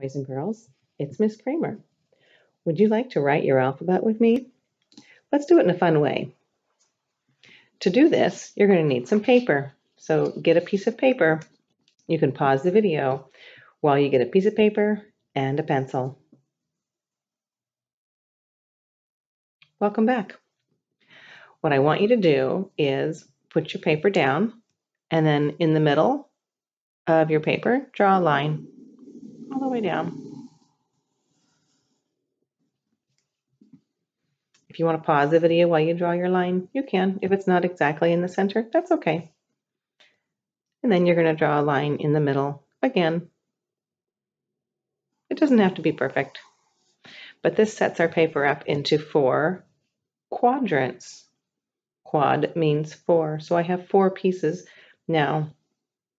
Boys and girls, it's Miss Kramer. Would you like to write your alphabet with me? Let's do it in a fun way. To do this, you're going to need some paper. So get a piece of paper. You can pause the video while you get a piece of paper and a pencil. Welcome back. What I want you to do is put your paper down, and then in the middle of your paper, draw a line all the way down. If you want to pause the video while you draw your line, you can. If it's not exactly in the center, that's okay. And then you're going to draw a line in the middle again. It doesn't have to be perfect, but this sets our paper up into 4 quadrants. Quad means 4, so I have 4 pieces now,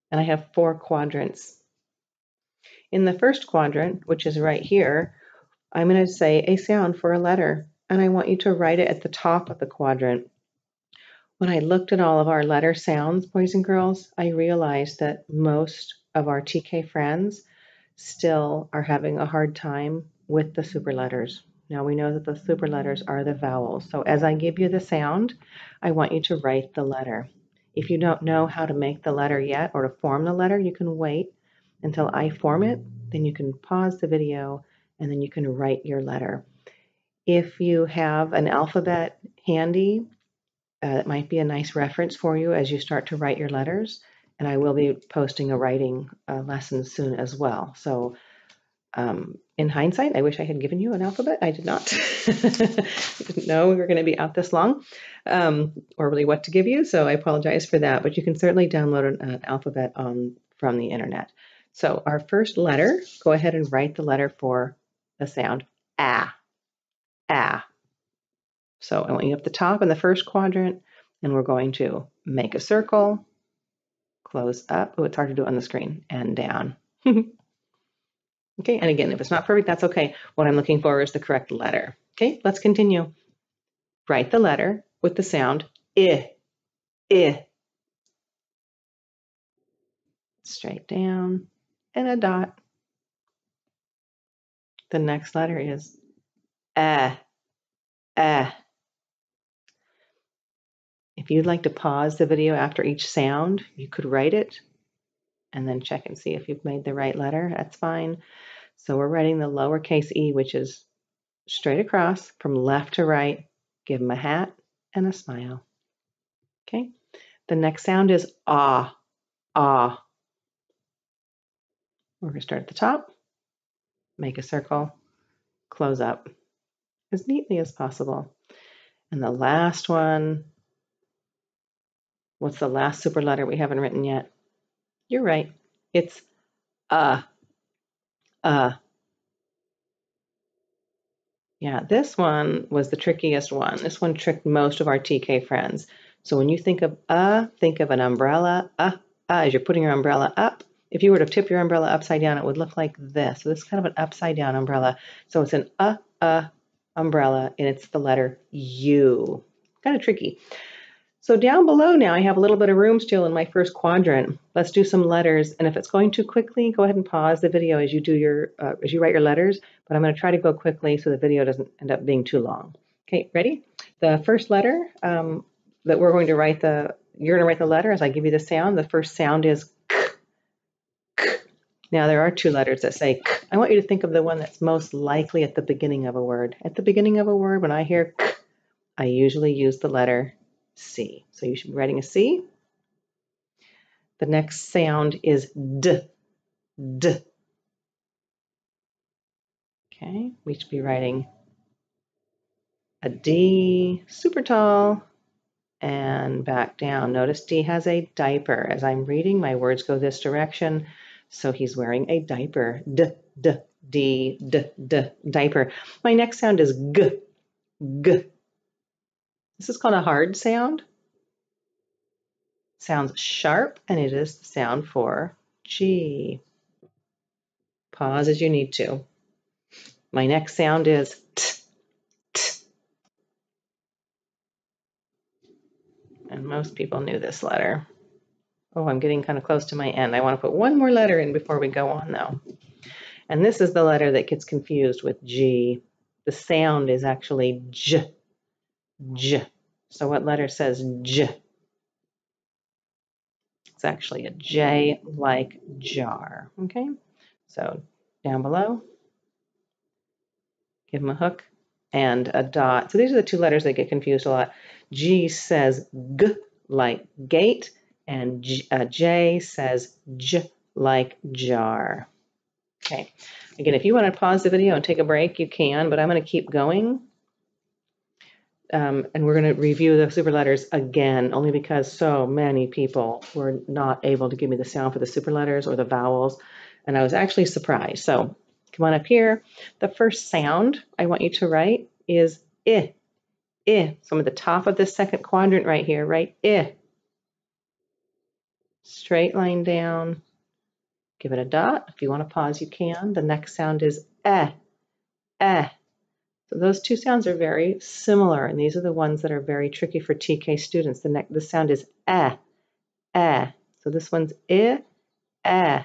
and I have 4 quadrants. In the first quadrant, which is right here, I'm going to say a sound for a letter, and I want you to write it at the top of the quadrant. When I looked at all of our letter sounds, boys and girls, I realized that most of our TK friends still are having a hard time with the super letters. Now we know that the super letters are the vowels. So as I give you the sound, I want you to write the letter. If you don't know how to make the letter yet or to form the letter, you can wait until I form it. Then you can pause the video and then you can write your letter. If you have an alphabet handy, it might be a nice reference for you as you start to write your letters. And I will be posting a writing lesson soon as well. So in hindsight, I wish I had given you an alphabet. I did not. I didn't know we were going to be out this long or really what to give you. So I apologize for that. But you can certainly download an alphabet from the internet. So our first letter, go ahead and write the letter for the sound ah, ah. So I want you up the top in the first quadrant, and we're going to make a circle, close up. Oh, it's hard to do it on the screen, and down. Okay, and again, if it's not perfect, that's okay. What I'm looking for is the correct letter. Okay, let's continue. Write the letter with the sound I, I. Straight down, and a dot. The next letter is ah, ah. If you'd like to pause the video after each sound, you could write it and then check and see if you've made the right letter. That's fine. So we're writing the lowercase e, which is straight across from left to right. Give them a hat and a smile. Okay. The next sound is ah, ah. We're going to start at the top, make a circle, close up as neatly as possible. And the last one, what's the last super letter we haven't written yet? You're right. It's Yeah, this one was the trickiest one. This one tricked most of our TK friends. So when you think of an umbrella, as you're putting your umbrella up. If you were to tip your umbrella upside down, it would look like this. So this is kind of an upside down umbrella. So it's an umbrella, and it's the letter U. Kind of tricky. So down below now, I have a little bit of room still in my first quadrant. Let's do some letters. And if it's going too quickly, go ahead and pause the video as you do as you write your letters. But I'm going to try to go quickly so the video doesn't end up being too long. Okay, ready? The first letter that we're going to write you're going to write the letter as I give you the sound. The first sound is k, k. Now there are 2 letters that say k. I want you to think of the one that's most likely at the beginning of a word. At the beginning of a word, when I hear k, I usually use the letter C. So you should be writing a C. The next sound is D, D. Okay, we should be writing a D, super tall, and back down. Notice D has a diaper. As I'm reading, my words go this direction, so he's wearing a diaper. D, D, D, D, D, diaper. My next sound is G, G. This is called a hard sound. Sounds sharp, and it is the sound for G. Pause as you need to. My next sound is T, T. And most people knew this letter. Oh, I'm getting kind of close to my end. I want to put one more letter in before we go on, though. And this is the letter that gets confused with G. The sound is actually J, J. So what letter says J? It's actually a J like jar, okay? So down below, give them a hook and a dot. So these are the two letters that get confused a lot. G says G like gate, and J says J like jar. Okay, again, if you want to pause the video and take a break, you can, but I'm going to keep going. And we're going to review the super letters again, only because so many people were not able to give me the sound for the super letters or the vowels, and I was actually surprised. So come on up here. The first sound I want you to write is I, I. So I'm at the top of the second quadrant right here, right? I. Straight line down. Give it a dot. If you want to pause, you can. The next sound is eh, eh. So those two sounds are very similar, and these are the ones that are very tricky for TK students. The sound is eh, eh. So this one's I, eh.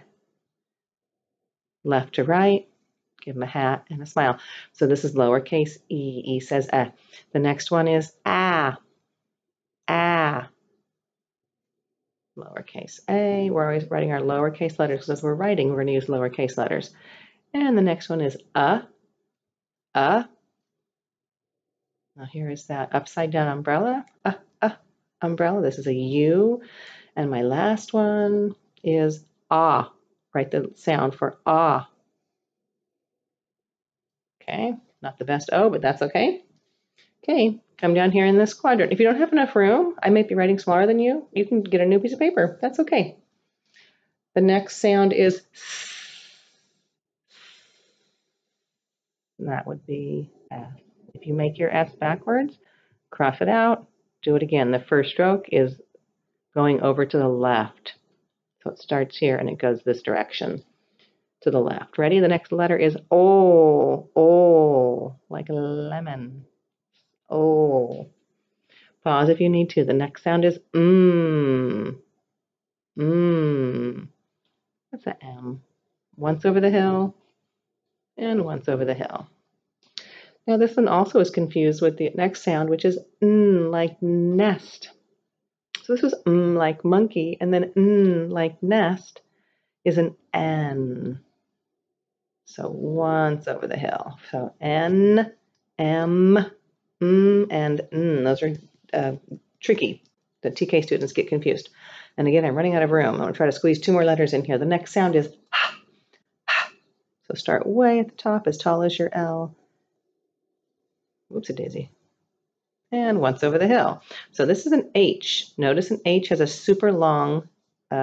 Left to right, give them a hat and a smile. So this is lowercase e, e says eh. The next one is ah, ah. Lowercase a, we're always writing our lowercase letters because as we're writing, we're going to use lowercase letters. And the next one is uh. Now here is that upside down umbrella, umbrella. This is a U. And my last one is ah. Write the sound for ah. Okay, not the best O, but that's okay. Okay, come down here in this quadrant. If you don't have enough room, I might be writing smaller than you. You can get a new piece of paper. That's okay. The next sound is S. And that would be F. If you make your S backwards, cross it out, do it again. The first stroke is going over to the left. So it starts here and it goes this direction to the left. Ready? The next letter is O, O, like a lemon. O. Pause if you need to. The next sound is mmm, mmm. That's an M. Once over the hill and once over the hill. Now this one also is confused with the next sound, which is like nest. So this was like monkey, and then like nest is an N. So once over the hill. So N, M, and N. Those are tricky. The TK students get confused. And again, I'm running out of room. I'm going to try to squeeze two more letters in here. The next sound is ha, ha. So start way at the top, as tall as your L. Whoopsie daisy. And once over the hill. So this is an H. Notice an H has a super long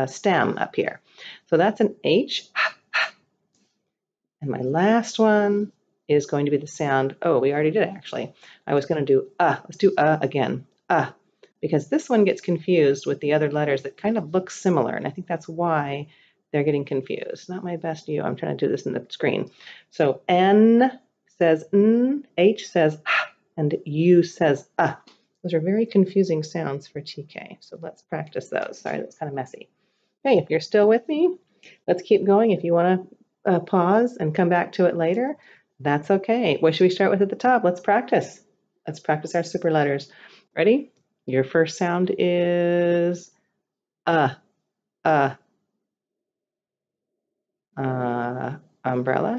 stem up here. So that's an H. And my last one is going to be the sound, oh, we already did it actually. I was going to do let's do again, because this one gets confused with the other letters that kind of look similar, and I think that's why they're getting confused. Not my best view, I'm trying to do this in the screen. So N says N, H says and U says Those are very confusing sounds for TK, so let's practice those. Sorry, that's kind of messy. Hey, if you're still with me, let's keep going. If you want to pause and come back to it later, that's okay. What should we start with at the top? Let's practice. Let's practice our super letters. Ready? Your first sound is umbrella,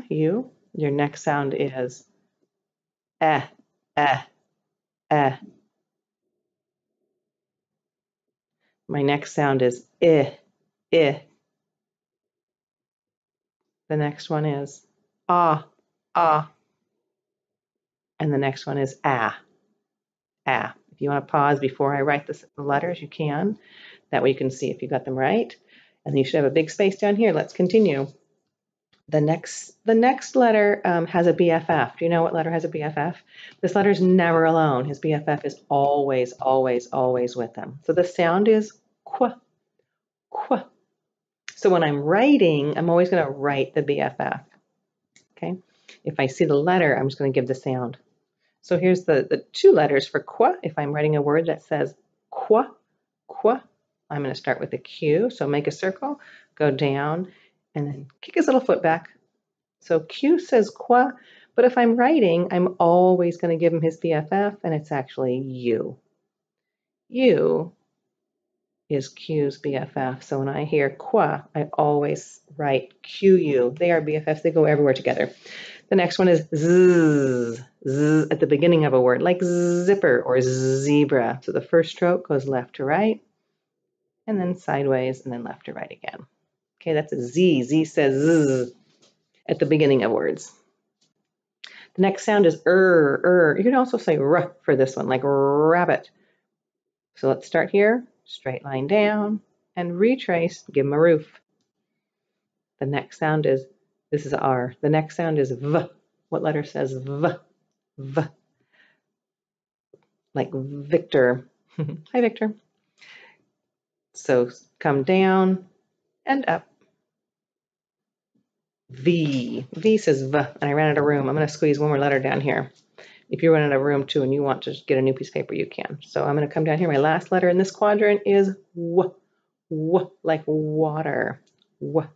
U. Your next sound is eh, eh, eh. My next sound is I, I. The next one is ah, ah. And the next one is ah, ah. If you want to pause before I write the letters, you can. That way you can see if you got them right. And you should have a big space down here. Let's continue. The next letter has a BFF. Do you know what letter has a BFF? This letter is never alone. His BFF is always, always, always with him. So the sound is qu, qu. So when I'm writing, I'm always going to write the BFF. Okay. If I see the letter, I'm just going to give the sound. So here's the two letters for qu. If I'm writing a word that says qu, qu, I'm going to start with a Q. So make a circle, go down, and then kick his little foot back. So Q says quoi, but if I'm writing, I'm always going to give him his BFF, and it's actually U. U is Q's BFF. So when I hear quoi, I always write QU. They are BFFs. They go everywhere together. The next one is zzz, zzz at the beginning of a word, like zipper or zebra. So the first stroke goes left to right, and then sideways, and then left to right again. Okay, that's a Z. Z says zzz at the beginning of words. The next sound is You can also say r for this one, like rabbit. So let's start here, straight line down, and retrace, give them a roof. The next sound is, this is R. The next sound is V. What letter says V? V. Like Victor. Hi, Victor. So come down and up. V. V says V, and I ran out of room. I'm going to squeeze one more letter down here. If you run out of room too and you want to get a new piece of paper, you can. So I'm going to come down here. My last letter in this quadrant is W. W, like water. W.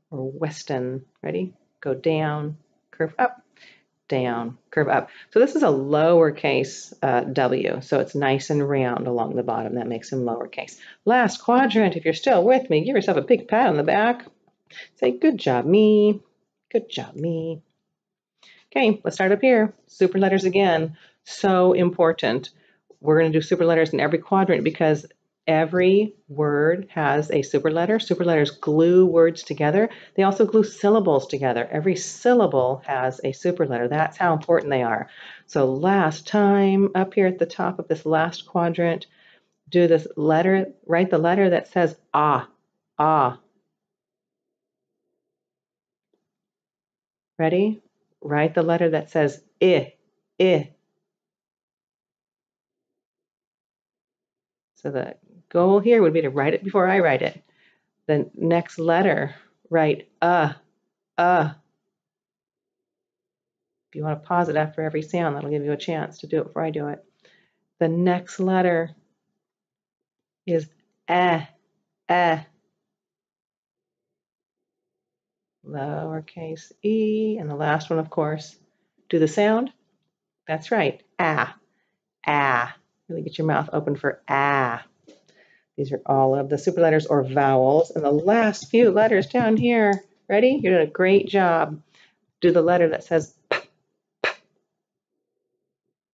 Or Weston. Ready? Go down, curve up, down, curve up. So this is a lowercase w, so it's nice and round along the bottom. That makes them lowercase. Last quadrant, if you're still with me, give yourself a big pat on the back. Say, good job, me. Good job, me. Okay, let's start up here. Super letters again. So important. We're going to do super letters in every quadrant because every word has a super letter. Super letters glue words together. They also glue syllables together. Every syllable has a super letter. That's how important they are. So last time, up here at the top of this last quadrant, do this letter, write the letter that says ah, ah. Ready? Write the letter that says I, I. So the goal here would be to write it before I write it. The next letter, write If you want to pause it after every sound, that'll give you a chance to do it before I do it. The next letter is eh. Lowercase e, and the last one, of course, do the sound. That's right, ah. Really get your mouth open for ah. These are all of the super letters or vowels. And the last few letters down here, ready? You're doing a great job. Do the letter that says p.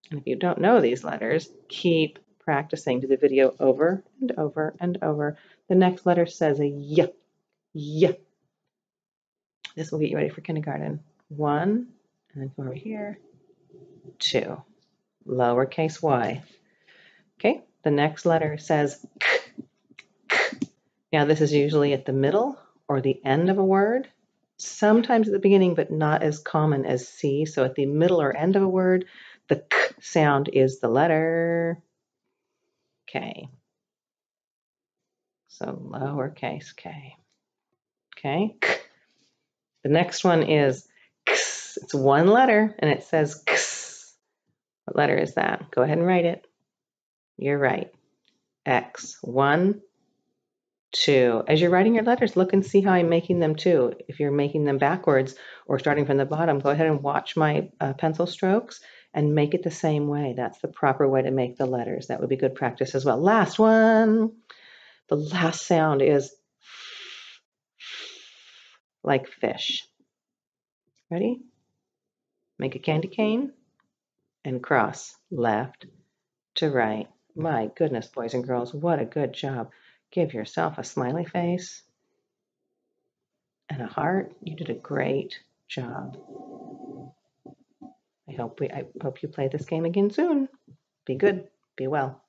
And if you don't know these letters, keep practicing. Do the video over and over and over. The next letter says a y, y. This will get you ready for kindergarten. 1, and then go over here, 2, lowercase y. Okay, the next letter says k, k. Now this is usually at the middle or the end of a word. Sometimes at the beginning, but not as common as C. So at the middle or end of a word, the k sound is the letter K. So lowercase k. Okay. K. The next one is X. It's one letter and it says X. What letter is that? Go ahead and write it. You're right. X. 1, 2. As you're writing your letters, look and see how I'm making them too. If you're making them backwards or starting from the bottom, go ahead and watch my pencil strokes and make it the same way. That's the proper way to make the letters. That would be good practice as well. Last one. The last sound is like fish. Ready? Make a candy cane and cross left to right. My goodness, boys and girls, what a good job. Give yourself a smiley face and a heart. You did a great job. I hope you play this game again soon. Be good. Be well.